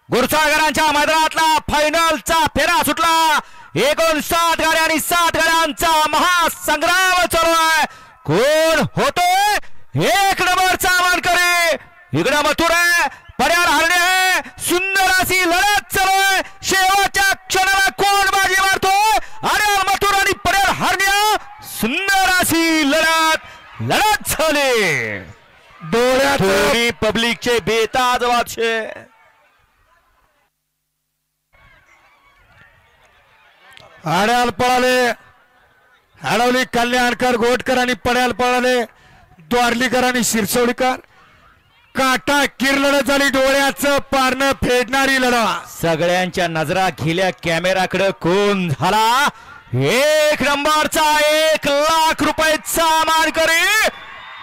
गुरसागरांच्या मैदानातला फायनलचा फेरा सुटला. 59 गाड्या आणि 7 गाड्यांचा महासंग्राम चालू आहे. कोण होतोय 1 नंबरचा मानकरी? इकडे मथुर आहे, पड्याळ हरणे आहे. सुंदर अशी लढत चालू आहे. शेवटच्या क्षणाला कोण बाजी मारतोय? अरे मथुर आणि पड्याळ हरणे. सुंदर अशी लढत झाली. डोळ्यात पब्लिकचे बेताज वाचे. आड्याल पळाले हडवली कल्याणकर, गोटकर आणि पड्याल पळाले द्वारलीकर आणि शिरसोडीकर. काटा किर लढत झाली. डोळ्याचं पारणं फेडणारी लढत. सगळ्यांच्या नजरा गेल्या कॅमेराकडे. कोण झाला 1 नंबरचा? 1 लाख रुपयाचा मानकरी.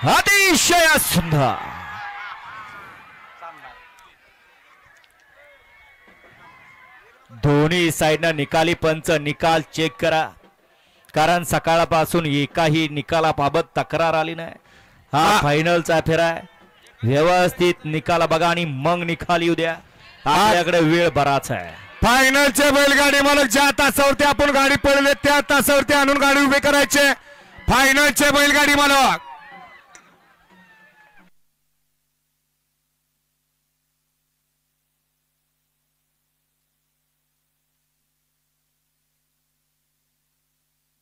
अतिशय सुंदर. दोन्ही साइडनं निकाली पंच निकाल चेक करा, कारण सकाळपासून एकाही निकालाबाबत तक्रार आली नाही. हा फायनलचा फेरा आहे. व्यवस्थित निकाल बघा आणि मग निकाल येऊ द्या. आपल्याकडे वेळ बराच आहे. फायनलचे बैलगाडी मालक ज्या तासावरती आपण गाडी पडले त्या तासावरती आणून गाडी उभे करायचे. फायनलचे बैलगाडी मालक